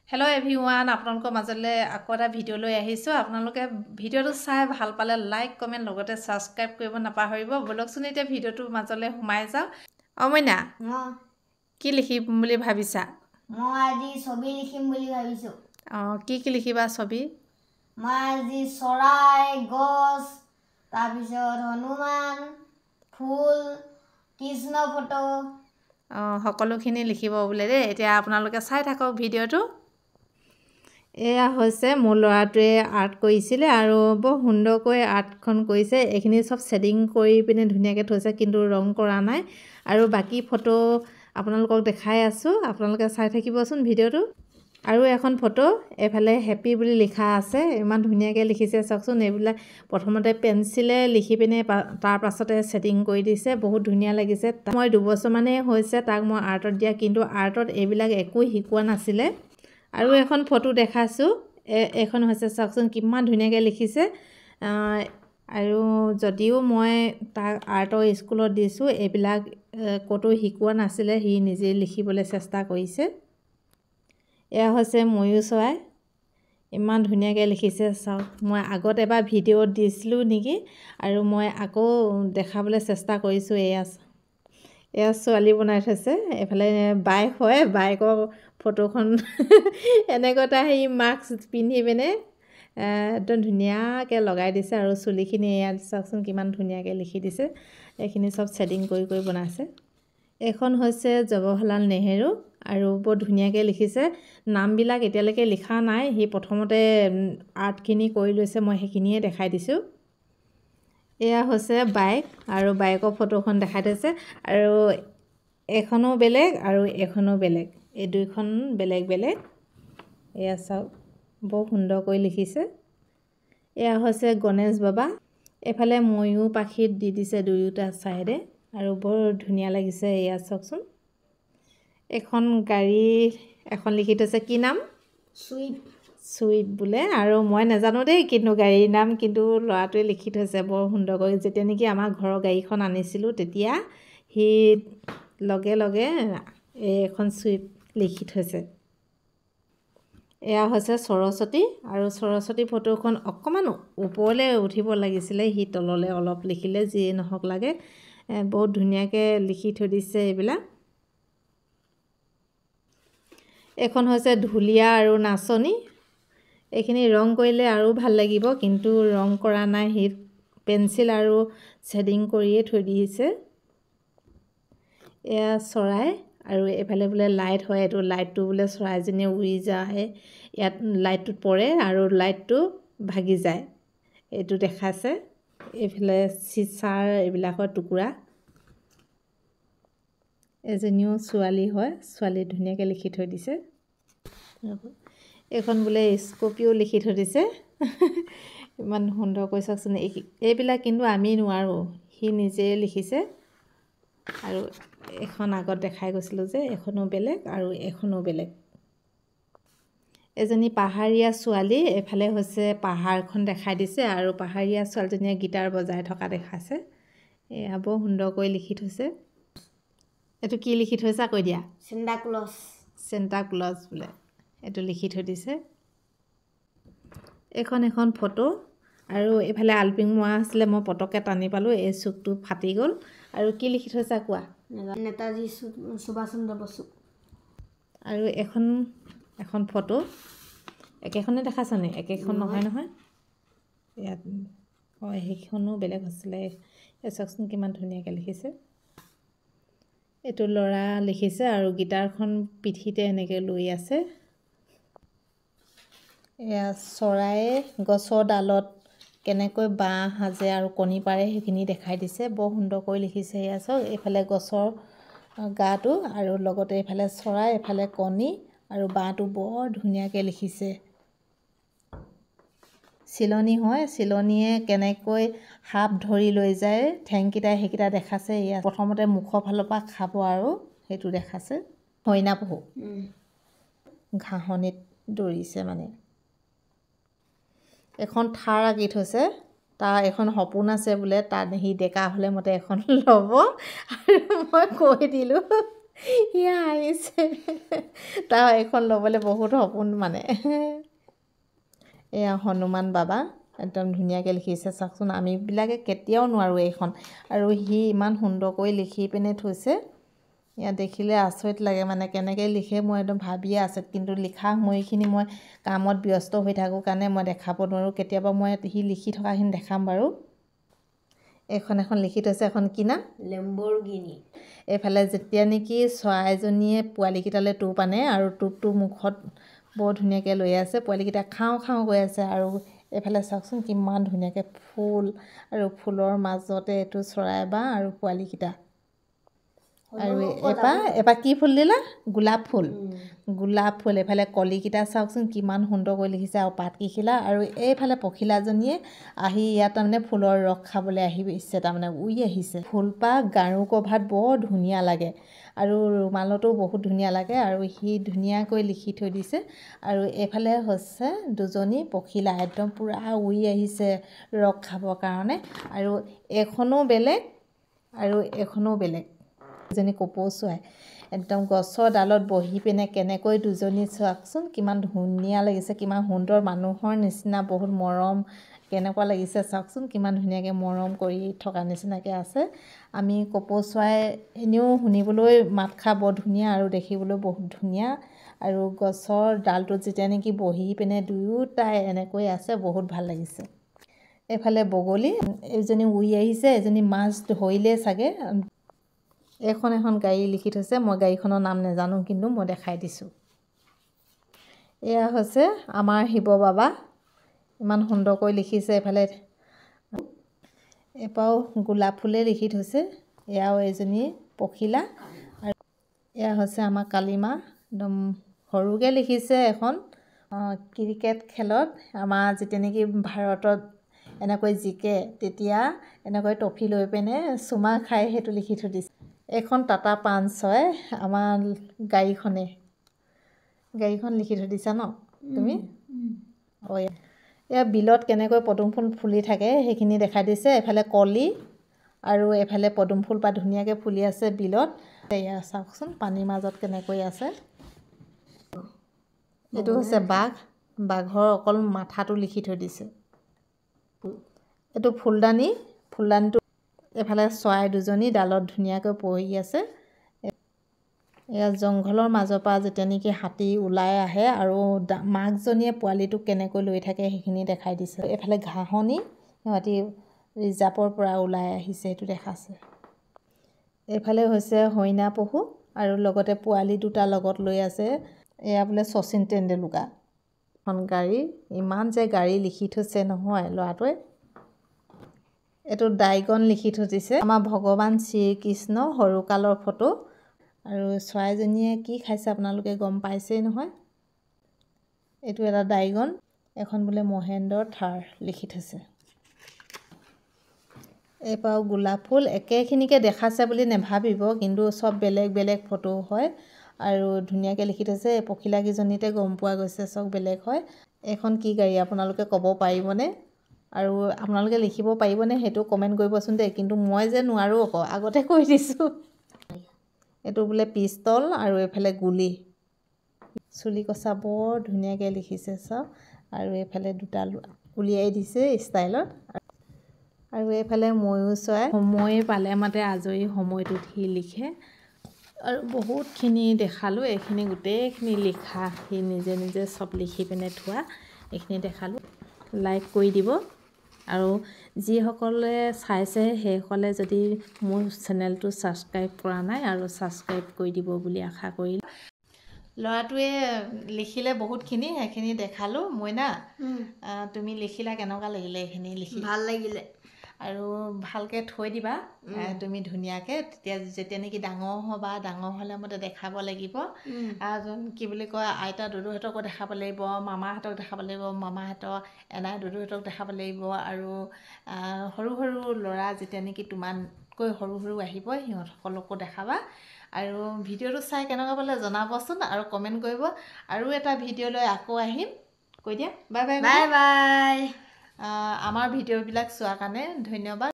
Hello' everyone, আপোনালোকৰ মাজলৈ আকৌ এটা ভিডিঅ' লৈ আহিছোঁ। আপোনালোকে ভিডিঅ'টো চাই ভাল পালে লাইক কমেণ্ট লগতে ছাবস্ক্ৰাইব কৰিব নাপাহৰিব। ব'লকচোন এতিয়া ভিডিঅ'টোৰ মাজলৈ সোমাই যাওঁ। অমইনা, কি লিখিম বুলি ভাবিছা? মই আজি ছবি লিখিম বুলি ভাবিছোঁ। কি লিখিবা ছবি? মই আজি চৰাই, গছ, তাৰপিছত হনুমান, ফুল, কৃষ্ণ ফটো সকলোখিনি লিখিব বোলে দেই। এতিয়া আপোনালোকে চাই থাকক ভিডিঅ'টো। এয়া হৈছে মোৰ ল'ৰাটোৱে আৰ্ট কৰিছিলে আৰু বৰ সুন্দৰকৈ আৰ্টখন কৰিছে। এইখিনি চব ছেডিং কৰি পিনে ধুনীয়াকৈ থৈছে, কিন্তু ৰং কৰা নাই। আৰু বাকী ফটো আপোনালোকক দেখাই আছোঁ, আপোনালোকে চাই থাকিবচোন ভিডিঅ'টো। আৰু এখন ফটো এফালে হেপী বুলি লিখা আছে, ইমান ধুনীয়াকৈ লিখিছে চাওকচোন। এইবিলাক প্ৰথমতে পেঞ্চিলে লিখি পিনে তাৰ পাছতে ছেটিং কৰি দিছে, বহুত ধুনীয়া লাগিছে। মই 2 বছৰমানেই হৈছে তাক মই আৰ্টত দিয়া, কিন্তু আৰ্টত এইবিলাক একো শিকোৱা নাছিলে। আৰু এখন ফটো দেখাইছোঁ, এইখন হৈছে চাওকচোন কিমান ধুনীয়াকৈ লিখিছে। আৰু যদিও মই তাক আৰ্টৰ স্কুলত দিছোঁ, এইবিলাক ক'তো শিকোৱা নাছিলে, সি নিজে লিখিবলৈ চেষ্টা কৰিছে। এয়া হৈছে ময়ূৰ চৰাই, ইমান ধুনীয়াকৈ লিখিছে চাওক। মই আগত এবাৰ ভিডিঅ'ত দিছিলোঁ নেকি, আৰু মই আকৌ দেখাবলৈ চেষ্টা কৰিছোঁ। এয়া ছোৱালী বনাই থৈছে, এইফালে বাইক হয়, বাইকৰ ফটোখন এনেকুৱা এটা মাস্ক পিন্ধি পিনে একদম ধুনীয়াকৈ লগাই দিছে। আৰু চুলিখিনি ইয়াত চাওকচোন কিমান ধুনীয়াকৈ লিখি দিছে। এইখিনি চব ছেটিং কৰি বনাইছে। এইখন হৈছে জৱাহৰলাল নেহেৰু, আৰু বৰ ধুনীয়াকৈ লিখিছে। নামবিলাক এতিয়ালৈকে লিখা নাই, সি প্ৰথমতে আৰ্টখিনি কৰি লৈছে, মই সেইখিনিয়ে দেখাই দিছোঁ। এয়া হৈছে বাইক, আৰু বাইকৰ ফটোখন দেখাই থৈছে। আৰু এখনো বেলেগ আৰু এখনো বেলেগ, এই দুইখন বেলেগ বেলেগ। এয়া চাওক বৰ সুন্দৰকৈ লিখিছে। এয়া হৈছে গণেশ বাবা, এইফালে ময়ূৰ পাখিত দি দিছে দুয়োটা ছাইডে, আৰু বৰ ধুনীয়া লাগিছে। এয়া চাওকচোন, এখন গাড়ী এখন লিখি থৈছে, কি নাম? চুইফ্ট বোলে। আৰু মই নাজানো দেই কিন্তু গাড়ীৰ নাম, কিন্তু ল'ৰাটোৱে লিখি থৈছে বৰ সুন্দৰকৈ। যেতিয়া নেকি আমাৰ ঘৰৰ গাড়ীখন আনিছিলোঁ, তেতিয়া সি লগে লগে এখন চুইফ্ট লিখি থৈছে। এয়া হৈছে সৰস্বতী, আৰু সৰস্বতী ফটোখন অকণমান ওপৰলৈ উঠিব লাগিছিলে, সি তললৈ অলপ লিখিলে, যিয়ে নহওক লাগে। বহুত ধুনীয়াকৈ লিখি থৈ দিছে এইবিলাক। এইখন হৈছে ঢুলীয়া আৰু নাচনী, এইখিনি ৰং কৰিলে আৰু ভাল লাগিব, কিন্তু ৰং কৰা নাই, সি পেঞ্চিল আৰু ছেডিং কৰিয়ে থৈ দিছে। এয়া চৰাই, আৰু এইফালে বোলে লাইট হয়, এইটো লাইটটো বোলে চৰাইজনীয়ে উৰি যায়, ইয়াত লাইটটোত পৰে আৰু লাইটটো ভাগি যায়, এইটো দেখাইছে। এইফালে চিচাৰ এইবিলাকৰ টুকুৰা। এজনীও ছোৱালী হয়, ছোৱালী ধুনীয়াকৈ লিখি থৈ দিছে। এইখন বোলে স্কৰ্পিঅ লিখি থৈ দিছে, ইমান সুন্দৰকৈ চাওকচোন। এইবিলাক কিন্তু আমি নোৱাৰোঁ, সি নিজে লিখিছে। আৰু এখন আগত দেখাই গৈছিলোঁ যে, এখনো বেলেগ আৰু এখনো বেলেগ। এজনী পাহাৰীয়া ছোৱালী, এইফালে হৈছে পাহাৰখন দেখাই দিছে, আৰু পাহাৰীয়া ছোৱালীজনীয়ে গীটাৰ বজাই থকা দেখাইছে। এয়া বৰ সুন্দৰকৈ লিখি থৈছে। এইটো কি লিখি থৈছা কৈ দিয়া? চেণ্টা ক্লজ বোলে, এইটো লিখি থৈ দিছে। এখন ফটো, আৰু এইফালে আলপিং মৰা আছিলে, মই পটককৈ টানি পালোঁ, এই চুকটো ফাটি গ'ল। আৰু কি লিখি থৈছা কোৱা? নেতাজী সুভাষ চন্দ্ৰ বসু। আৰু এখন ফটো, একেখনে দেখাছানে? একেখন নহয় নহয়, ইয়াত হয়, সেইখনো বেলেগ হৈছিলে। এই চাওকচোন কিমান ধুনীয়াকৈ লিখিছে। এইটো ল'ৰা লিখিছে, আৰু গীটাৰখন পিঠিতে এনেকৈ লৈ আছে। এয়া চৰায়ে গছৰ ডালত কেনেকৈ বাঁহ সাজে আৰু কণী পাৰে, সেইখিনি দেখাই দিছে, বৰ সুন্দৰকৈ লিখিছে। এয়া চাওক, এইফালে গছৰ গাটো, আৰু লগতে এইফালে চৰাই, এইফালে কণী, আৰু বাঁহটো বৰ ধুনীয়াকৈ লিখিছে। চিলনী হয়, চিলনীয়ে কেনেকৈ সাপ ধৰি লৈ যায়, ঠেংকেইটাই সেইকেইটা দেখাইছে। ইয়াত প্ৰথমতে মুখৰ ফালৰ পৰা খাব, আৰু সেইটো দেখাইছে। হৰিণা পহু ঘাঁহনিত দৌৰিছে মানে। এখন থাৰ আঁকি থৈছে, তাৰ এখন সপোন আছে বোলে, তাত সি ডেকা হ'লে মতে এখন ল'ব, আৰু মই কৈ দিলোঁ। ইয়া আহিছে তাৰ এখন ল'বলৈ বহুত সপোন মানে এয়া হনুমান বাবা একদম ধুনীয়াকৈ লিখিছে চাওকচোন আমিবিলাকে কেতিয়াও নোৱাৰোঁ এইখন আৰু সি ইমান সুন্দৰকৈ লিখি পিনে থৈছে ইয়াত দেখিলে আচৰিত লাগে মানে কেনেকৈ লিখে মই একদম ভাবিয়ে আচৰিত কিন্তু লিখা সময়খিনি মই কামত ব্যস্ত হৈ থাকোঁ কাৰণে মই দেখাব নোৱাৰোঁ কেতিয়াবা মই সি লিখি থকাখিনি দেখাম বাৰু এখন লিখি থৈছে এখন কি নাম লেম্বৰগিনি এইফালে যেতিয়া নেকি চৰাইজনীয়ে পোৱালিকেইটালৈ টোপ আনে আৰু টোপটো মুখত বৰ ধুনীয়াকৈ লৈ আছে পোৱালিকেইটা খাওঁ খাওঁ গৈ আছে আৰু এইফালে চাওকচোন কিমান ধুনীয়াকৈ ফুল আৰু ফুলৰ মাজতে এইটো চৰাই বাঁহ আৰু পোৱালিকেইটা আৰু এপাহ কি ফুল দিলা গোলাপ ফুল এইফালে কলিকেইটা চাওকচোন কিমান সুন্দৰকৈ লিখিছে আৰু পাতকিখিলা আৰু এইফালে পখিলাজনীয়ে আহি ইয়াত তাৰমানে ফুলৰ ৰস খাবলৈ আহিছে তাৰমানে উৰি আহিছে ফুলপাহ গাৰু কভাৰত বৰ ধুনীয়া লাগে আৰু ৰুমালতো বহুত ধুনীয়া লাগে আৰু সি ধুনীয়াকৈ লিখি থৈ দিছে আৰু এইফালে হৈছে দুজনী পখিলা একদম পূৰা উৰি আহিছে ৰস খাবৰ কাৰণে আৰু এখনো বেলেগ আৰু এখনো বেলেগ দুজনী কপৌ চৰাই একদম গছৰ ডালত বহি পিনে কেনেকৈ দুজনী চাওকচোন কিমান ধুনীয়া লাগিছে কিমান সুন্দৰ মানুহৰ নিচিনা বহুত মৰম কেনেকুৱা লাগিছে চাওকচোন কিমান ধুনীয়াকৈ মৰম কৰি থকা নিচিনাকৈ আছে আমি কপৌ চৰাই এনেও শুনিবলৈ মাতষাৰ বৰ ধুনীয়া আৰু দেখিবলৈ বহুত ধুনীয়া আৰু গছৰ ডালটোত যেতিয়া নেকি বহি পিনে দুয়োটাই এনেকৈ আছে বহুত ভাল লাগিছে এইফালে বগলী এজনী উৰি আহিছে এজনী মাছ ধৰিলে চাগে এখন গাড়ী লিখি থৈছে মই গাড়ীখনৰ নাম নাজানো কিন্তু মই দেখাই দিছোঁ এয়া হৈছে আমাৰ শিৱ বাবা ইমান সুন্দৰকৈ লিখিছে এইফালে এপাও গোলাপ ফুলে লিখি থৈছে এয়াও এজনী পখিলা আৰু এয়া হৈছে আমাৰ কালিমা একদম সৰুকৈ লিখিছে এখন ক্ৰিকেট খেলত আমাৰ যেতিয়া নেকি ভাৰতত এনেকৈ জিকে তেতিয়া এনেকৈ ট্ৰফি লৈ পিনে চুমা খাই সেইটো লিখি থৈ দিছে এখন টাটা পাঞ্চ হয় আমাৰ গাড়ীখন লিখি থৈ দিছা ন তুমি এয়া বিলত কেনেকৈ পদুম ফুল ফুলি থাকে সেইখিনি দেখাই দিছে এফালে কলি আৰু এফালে পদুম ফুল পাহ ধুনীয়াকৈ ফুলি আছে বিলত এয়া চাওকচোন পানীৰ মাজত কেনেকৈ আছে এইটো হৈছে বাঘৰ অকল মাথাটো লিখি থৈ দিছে এইটো ফুলদানিটো এফালে চৰাই দুজনী ডালত ধুনীয়াকৈ পৰি আছে এয়া জংঘলৰ মাজৰ পৰা যেতিয়া নেকি হাতী ওলাই আহে আৰু মাকজনীয়ে পোৱালিটোক কেনেকৈ লৈ থাকে সেইখিনি দেখাই দিছে এইফালে ঘাঁহনি সিহঁতি ৰিজাৰ্ভৰ পৰা ওলাই আহিছে সেইটো দেখাইছে এইফালে হৈছে হৰিণা পহু আৰু লগতে পোৱালি দুটা লগত লৈ আছে এয়া বোলে শচীন তেণ্ডুলকাৰ এখন গাড়ী ইমান যে গাড়ী লিখি থৈছে নহয় ল'ৰাটোৱে এইটো ডাইগন লিখি থৈ দিছে আমাৰ ভগৱান শ্ৰীকৃষ্ণ সৰুকালৰ ফটো আৰু চৰাইজনীয়ে কি খাইছে আপোনালোকে গম পাইছেই নহয় এইটো এটা ডাইগন এখন বোলে মহেন্দ্ৰ থাৰ লিখি থৈছে এইপাও গোলাপ ফুল একেখিনিকে দেখাইছে বুলি নেভাবিব কিন্তু চব বেলেগ বেলেগ ফটো হয় আৰু ধুনীয়াকৈ লিখি থৈছে এই পখিলাকেইজনীতে গম পোৱা গৈছে চব বেলেগ হয় এইখন কি গাড়ী আপোনালোকে ক'ব পাৰিবনে আৰু আপোনালোকে লিখিব পাৰিবনে সেইটো কমেণ্ট কৰিবচোন দেই কিন্তু মই যে নোৱাৰোঁ আকৌ আগতে কৈ দিছোঁ এইটো বোলে পিষ্টল আৰু এইফালে গুলি চুলি কচা বৰ ধুনীয়াকৈ লিখিছে চব আৰু এইফালে দুটা উলিয়াই দিছে ষ্টাইলত আৰু এইফালে ময়ূৰ চৰাই সময় পালে মাতে আজৰি সময়টোত সি লিখে আৰু বহুতখিনি দেখালোঁ এইখিনি গোটেইখিনি লিখা সি নিজে চব লিখি পিনে থোৱা এইখিনি দেখালোঁ লাইক কৰি দিব আৰু যিসকলে চাইছে সেইসকলে যদি মোৰ চেনেলটো ছাবস্ক্ৰাইব কৰা নাই আৰু ছাবস্ক্ৰাইব কৰি দিব বুলি আশা কৰিলোঁ ল'ৰাটোৱে লিখিলে বহুতখিনি সেইখিনি দেখালোঁ মই না তুমি লিখিলা কেনেকুৱা লাগিলে এইখিনি লিখি ভাল লাগিলে আৰু ভালকৈ থৈ দিবা তুমি ধুনীয়াকৈ তেতিয়া যেতিয়া নেকি ডাঙৰ হ'লে মতে দেখাব লাগিব কি বুলি কয় আইতা দুদুহঁতকো দেখাব লাগিব মামাহঁতক দেখাব লাগিব মামাহঁতক এনাই দুদুহঁতক দেখাব লাগিব আৰু সৰু ল'ৰা যেতিয়া নেকি তোমাতকৈ সৰু আহিব সিহঁত সকলকো দেখাবা আৰু ভিডিঅ'টো চাই কেনেকুৱা পালে জনাবচোন আৰু কমেণ্ট কৰিব আৰু এটা ভিডিঅ' লৈ আকৌ আহিম কৈ দিয়া বাই বাই বাই বাই আমাৰ ভিডিঅ'বিলাক চোৱাৰ কাৰণে ধন্যবাদ